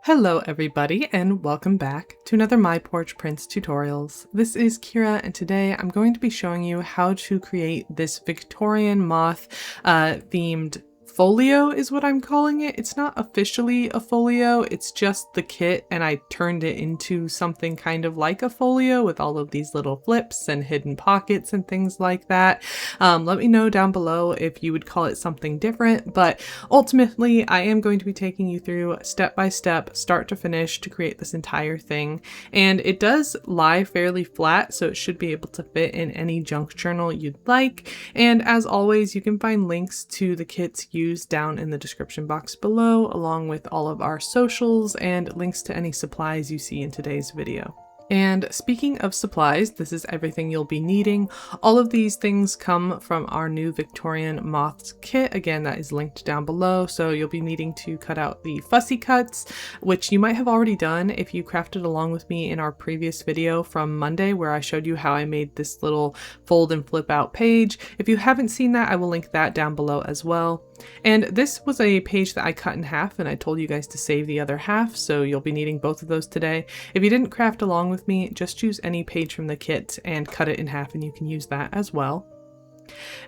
Hello everybody and welcome back to another My Porch Prints tutorials. This is Kyra and today I'm going to be showing you how to create this Victorian moth themed folio is what I'm calling it. It's not officially a folio, it's just the kit and I turned it into something kind of like a folio with all of these little flips and hidden pockets and things like that. Let me know down below if you would call it something different, but ultimately I am going to be taking you through step by step, start to finish to create this entire thing. And it does lie fairly flat, so it should be able to fit in any junk journal you'd like. And as always, you can find links to the kits used down in the description box below, along with all of our socials and links to any supplies you see in today's video. And speaking of supplies, this is everything you'll be needing. All of these things come from our new Victorian Moths kit. Again, that is linked down below. So you'll be needing to cut out the fussy cuts, which you might have already done if you crafted along with me in our previous video from Monday, where I showed you how I made this little fold and flip out page. If you haven't seen that, I will link that down below as well. And this was a page that I cut in half and I told you guys to save the other half, so you'll be needing both of those today. If you didn't craft along with me, just choose any page from the kit and cut it in half and you can use that as well.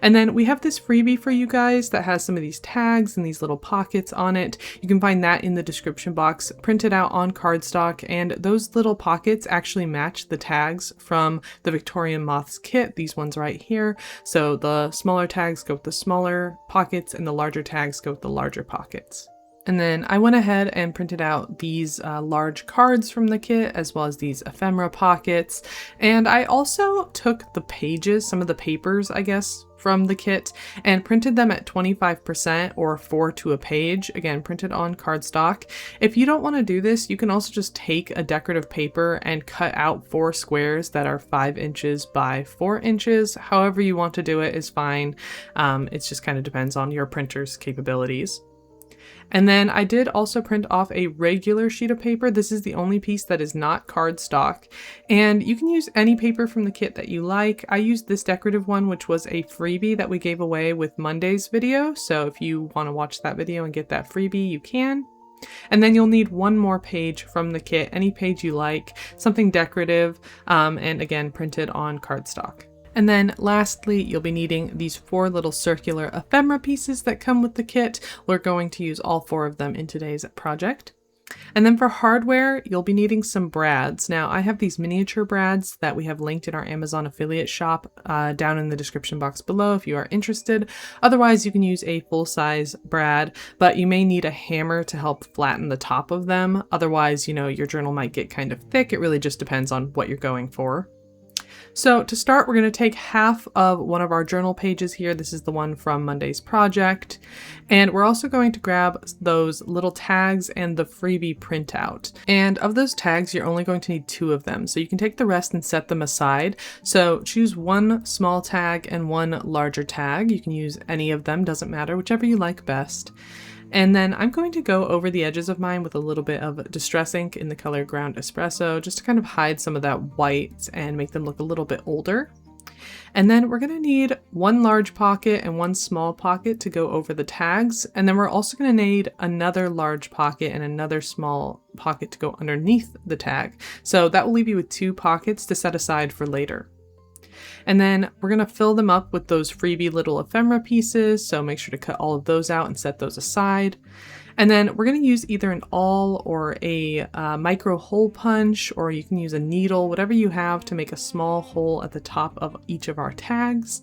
And then we have this freebie for you guys that has some of these tags and these little pockets on it. You can find that in the description box, printed out on cardstock, and those little pockets actually match the tags from the Victorian Moths kit, these ones right here. So the smaller tags go with the smaller pockets and the larger tags go with the larger pockets. And then I went ahead and printed out these large cards from the kit, as well as these ephemera pockets. And I also took the pages, some of the papers, I guess, from the kit and printed them at 25% or 4 to a page, again, printed on cardstock. If you don't want to do this, you can also just take a decorative paper and cut out 4 squares that are 5 inches by 4 inches. However you want to do it is fine. It just kind of depends on your printer's capabilities. And then I did also print off a regular sheet of paper. This is the only piece that is not cardstock. And you can use any paper from the kit that you like. I used this decorative one, which was a freebie that we gave away with Monday's video. So if you want to watch that video and get that freebie, you can. And then you'll need one more page from the kit, any page you like, something decorative, and again, printed on cardstock. And then lastly, you'll be needing these 4 little circular ephemera pieces that come with the kit. We're going to use all 4 of them in today's project. And then for hardware, you'll be needing some brads. Now I have these miniature brads that we have linked in our Amazon affiliate shop down in the description box below if you are interested. Otherwise, you can use a full-size brad, but you may need a hammer to help flatten the top of them. Otherwise, you know, your journal might get kind of thick. It really just depends on what you're going for. So to start, we're going to take half of one of our journal pages here. This is the one from Monday's project. And we're also going to grab those little tags and the freebie printout. And of those tags, you're only going to need 2 of them. So you can take the rest and set them aside. So choose 1 small tag and 1 larger tag. You can use any of them, doesn't matter, whichever you like best. And then I'm going to go over the edges of mine with a little bit of distress ink in the color Ground Espresso, just to kind of hide some of that white and make them look a little bit older. And then we're going to need 1 large pocket and 1 small pocket to go over the tags. And then we're also going to need another large pocket and another small pocket to go underneath the tag. So that will leave you with 2 pockets to set aside for later. And then we're going to fill them up with those freebie little ephemera pieces, so make sure to cut all of those out and set those aside. And then we're going to use either an awl or a micro hole punch, or you can use a needle, whatever you have to make a small hole at the top of each of our tags.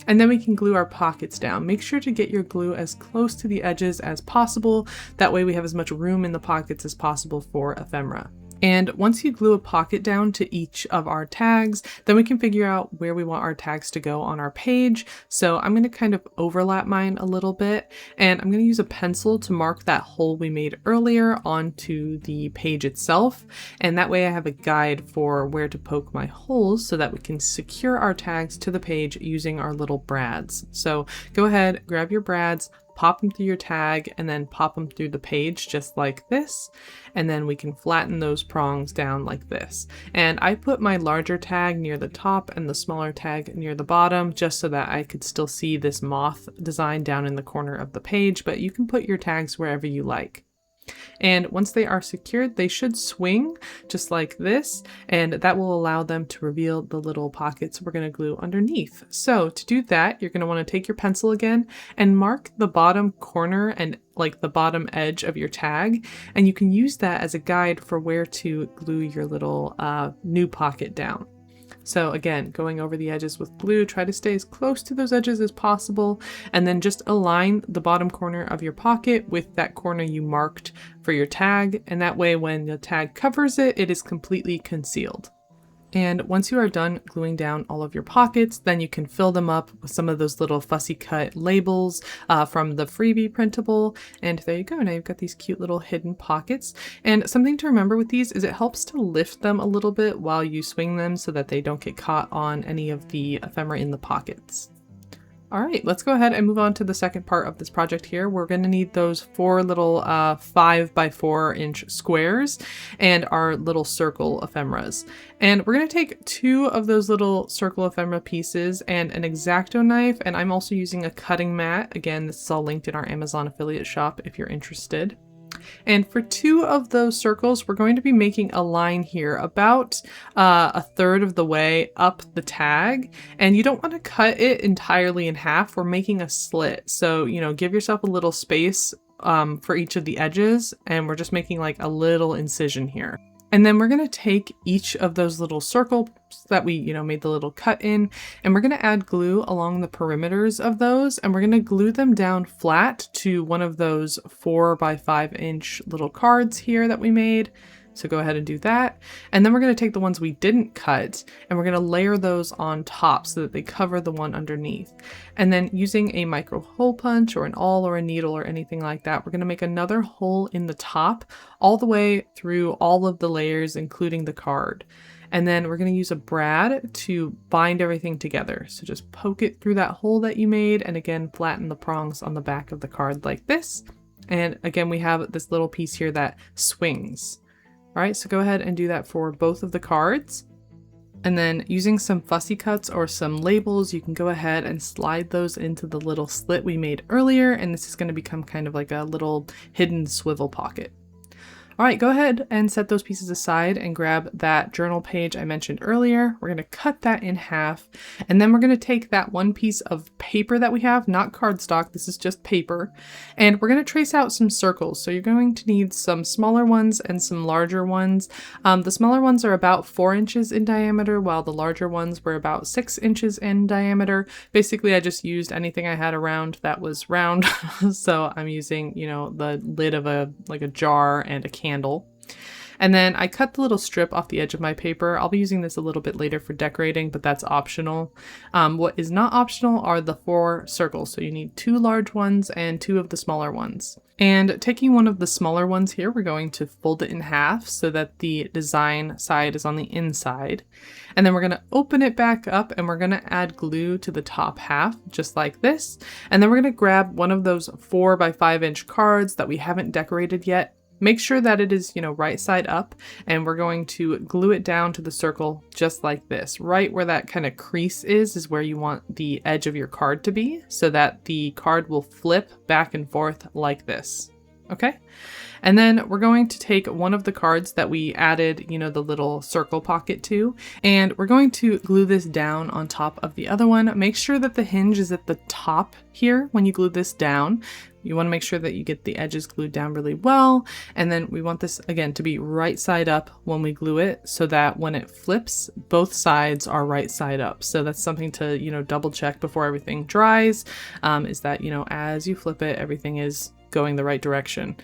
And then we can glue our pockets down. Make sure to get your glue as close to the edges as possible. That way we have as much room in the pockets as possible for ephemera. And once you glue a pocket down to each of our tags, then we can figure out where we want our tags to go on our page. So I'm going to kind of overlap mine a little bit, and I'm going to use a pencil to mark that hole we made earlier onto the page itself. And that way I have a guide for where to poke my holes so that we can secure our tags to the page using our little brads. So go ahead, grab your brads, pop them through your tag, and then pop them through the page just like this. And then we can flatten those prongs down like this. And I put my larger tag near the top and the smaller tag near the bottom, just so that I could still see this moth design down in the corner of the page, but you can put your tags wherever you like. And once they are secured, they should swing just like this, and that will allow them to reveal the little pockets we're going to glue underneath. So to do that, you're going to want to take your pencil again and mark the bottom corner and like the bottom edge of your tag, and you can use that as a guide for where to glue your little new pocket down. So again, going over the edges with glue, try to stay as close to those edges as possible, and then just align the bottom corner of your pocket with that corner you marked for your tag, and that way when the tag covers it, it is completely concealed. And once you are done gluing down all of your pockets, then you can fill them up with some of those little fussy cut labels from the FREEBIE printable. And there you go. Now you've got these cute little hidden pockets. And something to remember with these is it helps to lift them a little bit while you swing them so that they don't get caught on any of the ephemera in the pockets. All right, let's go ahead and move on to the second part of this project here. We're going to need those 4 little 5 by 4 inch squares and our little circle ephemeras. And we're going to take 2 of those little circle ephemera pieces and an X-Acto knife, and I'm also using a cutting mat. Again, this is all linked in our Amazon affiliate shop if you're interested. And for 2 of those circles, we're going to be making a line here about 1/3 of the way up the tag. And you don't want to cut it entirely in half. We're making a slit. So, you know, give yourself a little space for each of the edges. And we're just making like a little incision here. And then we're going to take each of those little circles that we, made the little cut in, and we're going to add glue along the perimeters of those, and we're going to glue them down flat to one of those 4 by 5 inch little cards here that we made. So go ahead and do that. And then we're going to take the ones we didn't cut and we're going to layer those on top so that they cover the one underneath. And then using a micro hole punch or an awl or a needle or anything like that, we're going to make another hole in the top all the way through all of the layers, including the card. And then we're going to use a brad to bind everything together. So just poke it through that hole that you made, and again, flatten the prongs on the back of the card like this. And again, we have this little piece here that swings. All right, so go ahead and do that for both of the cards. And then using some fussy cuts or some labels, you can go ahead and slide those into the little slit we made earlier. And this is going to become kind of like a little hidden swivel pocket. All right, go ahead and set those pieces aside and grab that journal page I mentioned earlier. We're going to cut that in half, and then we're going to take that one piece of paper that we have, not cardstock, this is just paper, and we're going to trace out some circles. So you're going to need some smaller ones and some larger ones. The smaller ones are about 4 inches in diameter, while the larger ones were about 6 inches in diameter. Basically, I just used anything I had around that was round. So I'm using, the lid of a jar and a candle. And then I cut the little strip off the edge of my paper. I'll be using this a little bit later for decorating, but that's optional. What is not optional are the 4 circles. So you need 2 large ones and 2 of the smaller ones. And taking one of the smaller ones here, we're going to fold it in half so that the design side is on the inside. And then we're going to open it back up and we're going to add glue to the top half, just like this. And then we're going to grab one of those 4 by 5 inch cards that we haven't decorated yet. Make sure that it is, right side up, and we're going to glue it down to the circle just like this. Right where that kind of crease is where you want the edge of your card to be, so that the card will flip back and forth like this. Okay? And then we're going to take one of the cards that we added, the little circle pocket to, and we're going to glue this down on top of the other one. Make sure that the hinge is at the top here when you glue this down. You want to make sure that you get the edges glued down really well. And then we want this, again, to be right side up when we glue it so that when it flips, both sides are right side up. So that's something to, double check before everything dries, is that, as you flip it, everything is going the right direction.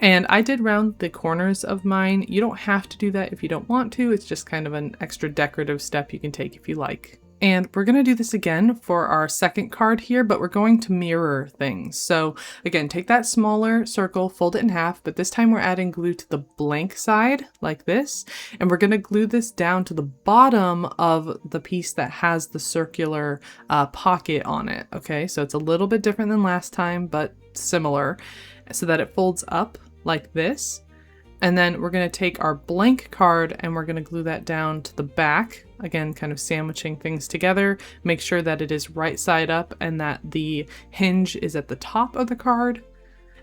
And I did round the corners of mine. You don't have to do that if you don't want to. It's just kind of an extra decorative step you can take if you like. And we're going to do this again for our second card here, but we're going to mirror things. So again, take that smaller circle, fold it in half, but this time we're adding glue to the blank side like this. And we're going to glue this down to the bottom of the piece that has the circular pocket on it. Okay, so it's a little bit different than last time, but similar, so that it folds up like this. And then we're going to take our blank card and we're going to glue that down to the back. Again, kind of sandwiching things together. Make sure that it is right side up and that the hinge is at the top of the card.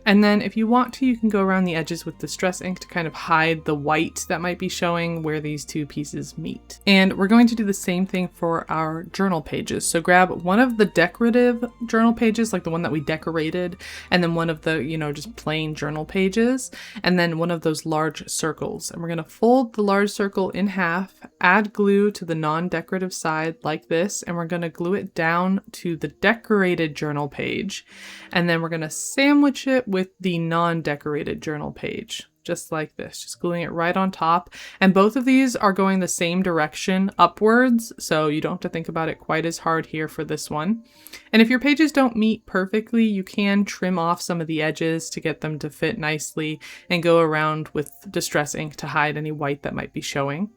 And then if you want to, you can go around the edges with distress ink to kind of hide the white that might be showing where these two pieces meet. And we're going to do the same thing for our journal pages. So grab one of the decorative journal pages, like the one that we decorated, and then one of the, just plain journal pages, and then one of those large circles. And we're going to fold the large circle in half, add glue to the non-decorative side like this, and we're going to glue it down to the decorated journal page. And then we're going to sandwich it with the non-decorated journal page, just like this, just gluing it right on top. And both of these are going the same direction upwards, so you don't have to think about it quite as hard here for this one. And if your pages don't meet perfectly, you can trim off some of the edges to get them to fit nicely and go around with distress ink to hide any white that might be showing.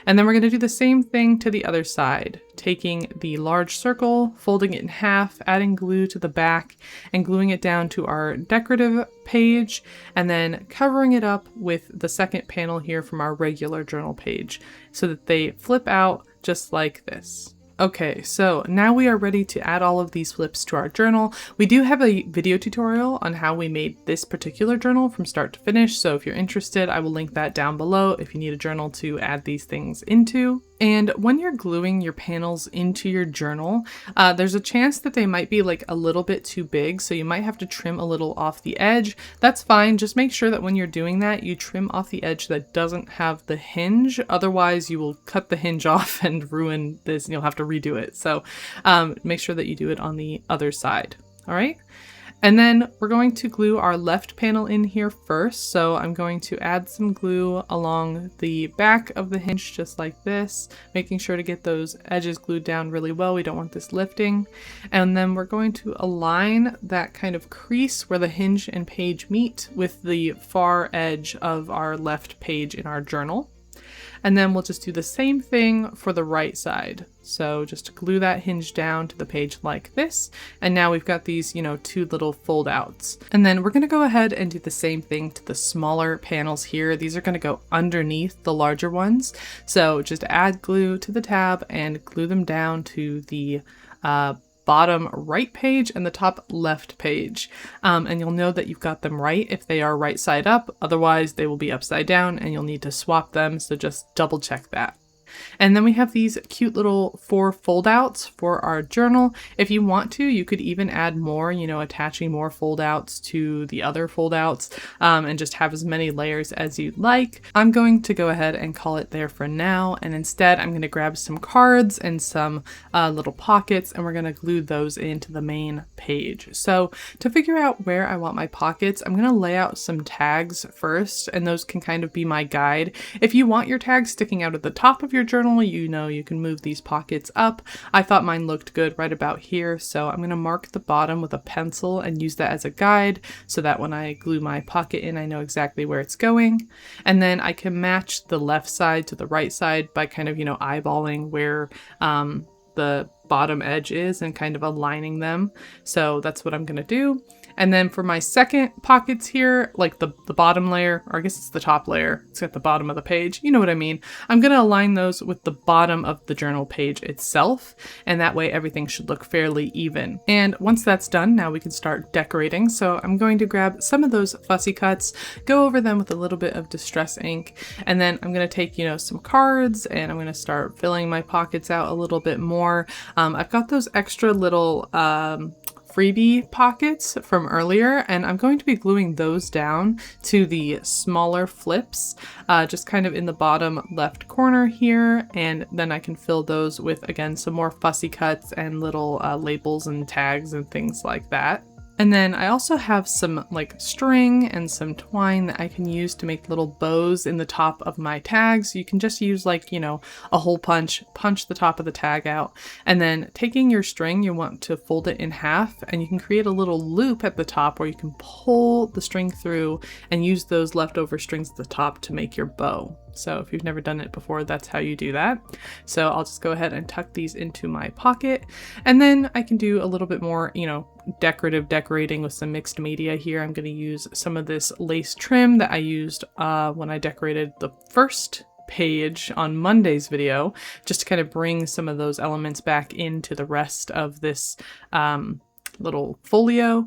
And then we're going to do the same thing to the other side, taking the large circle, folding it in half, adding glue to the back, and gluing it down to our decorative page, and then covering it up with the second panel here from our regular journal page so that they flip out just like this. Okay, so now we are ready to add all of these flips to our journal. We do have a video tutorial on how we made this particular journal from start to finish, so if you're interested, I will link that down below if you need a journal to add these things into. And when you're gluing your panels into your journal, there's a chance that they might be like a little bit too big, so you might have to trim a little off the edge. That's fine, just make sure that when you're doing that, you trim off the edge that doesn't have the hinge, otherwise you will cut the hinge off and ruin this and you'll have to redo it. So make sure that you do it on the other side. All right. And then we're going to glue our left panel in here first. So I'm going to add some glue along the back of the hinge just like this, making sure to get those edges glued down really well. We don't want this lifting. And then we're going to align that kind of crease where the hinge and page meet with the far edge of our left page in our journal. And then we'll just do the same thing for the right side. So just glue that hinge down to the page like this. And now we've got these, two little fold outs. And then we're going to go ahead and do the same thing to the smaller panels here. These are going to go underneath the larger ones. So just add glue to the tab and glue them down to the bottom right page and the top left page. And you'll know that you've got them right if they are right side up, otherwise they will be upside down and you'll need to swap them, so just double check that. And then we have these cute little 4 fold outs for our journal. If you want to, you could even add more, attaching more fold outs to the other fold outs, and just have as many layers as you'd like. I'm going to go ahead and call it there for now. And instead I'm going to grab some cards and some little pockets, and we're going to glue those into the main page. So to figure out where I want my pockets, I'm going to lay out some tags first, and those can kind of be my guide. If you want your tags sticking out at the top of your journal, you can move these pockets up. I thought mine looked good right about here, so I'm going to mark the bottom with a pencil and use that as a guide so that when I glue my pocket in, I know exactly where it's going. And then I can match the left side to the right side by kind of, eyeballing where the bottom edge is and kind of aligning them. So that's what I'm going to do. And then for my second pockets here, like the bottom layer, or I guess it's the top layer, it's at the bottom of the page, you know what I mean. I'm going to align those with the bottom of the journal page itself, and that way everything should look fairly even. And once that's done, now we can start decorating. So I'm going to grab some of those fussy cuts, go over them with a little bit of distress ink, and then I'm going to take, some cards, and I'm going to start filling my pockets out a little bit more. I've got those extra little FREEBIE pockets from earlier, and I'm going to be gluing those down to the smaller flips, just kind of in the bottom left corner here, and then I can fill those with, again, some more fussy cuts and little labels and tags and things like that. And then I also have some string and some twine that I can use to make little bows in the top of my tags. You can just use a hole punch the top of the tag out, and then taking your string, you want to fold it in half, and you can create a little loop at the top where you can pull the string through and use those leftover strings at the top to make your bow. So if you've never done it before, that's how you do that. So I'll just go ahead and tuck these into my pocket, and then I can do a little bit more, decorative decorating with some mixed media here. I'm going to use some of this lace trim that I used when I decorated the first page on Monday's video, just to kind of bring some of those elements back into the rest of this little folio,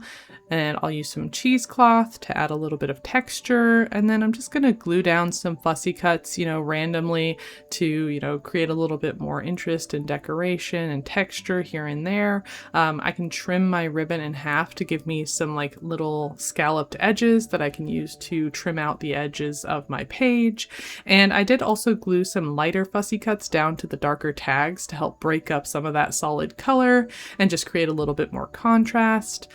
and I'll use some cheesecloth to add a little bit of texture, and then I'm just going to glue down some fussy cuts, you know, randomly to, you know, create a little bit more interest and decoration and texture here and there. I can trim my ribbon in half to give me some like little scalloped edges that I can use to trim out the edges of my page. And I did also glue some lighter fussy cuts down to the darker tags to help break up some of that solid color and just create a little bit more contrast.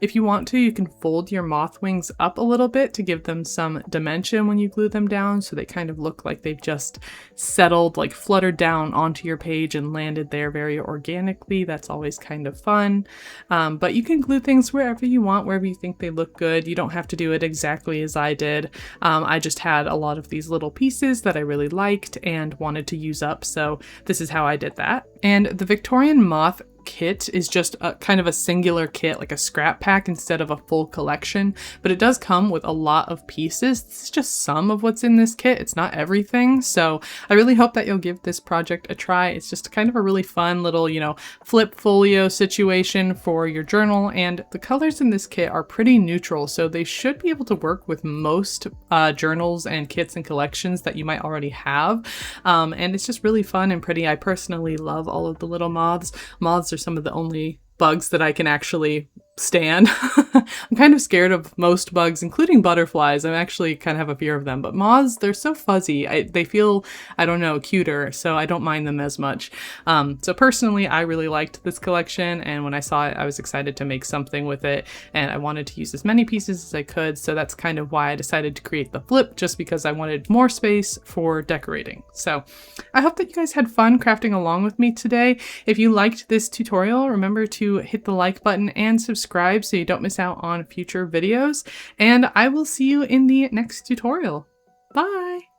If you want to, you can fold your moth wings up a little bit to give them some dimension when you glue them down, so they kind of look like they've just settled, like fluttered down onto your page and landed there very organically. That's always kind of fun. But you can glue things wherever you want, wherever you think they look good. You don't have to do it exactly as I did. I just had a lot of these little pieces that I really liked and wanted to use up, so this is how I did that. And the Victorian Moth kit is just a kind of a singular kit, like a scrap pack instead of a full collection, but it does come with a lot of pieces. This is just some of what's in this kit. It's not everything, so I really hope that you'll give this project a try. It's just kind of a really fun little, you know, flip folio situation for your journal, and the colors in this kit are pretty neutral, so they should be able to work with most journals and kits and collections that you might already have. And it's just really fun and pretty. I personally love all of the little moths. Moths are some of the only bugs that I can actually stand. I'm kind of scared of most bugs, including butterflies. I actually kind of have a fear of them, but moths, they're so fuzzy. They feel, I don't know, cuter, so I don't mind them as much. So personally, I really liked this collection, and when I saw it, I was excited to make something with it, and I wanted to use as many pieces as I could, so that's kind of why I decided to create the flip, just because I wanted more space for decorating. So I hope that you guys had fun crafting along with me today. If you liked this tutorial, remember to hit the like button and subscribe so you don't miss out on future videos, and I will see you in the next tutorial. Bye!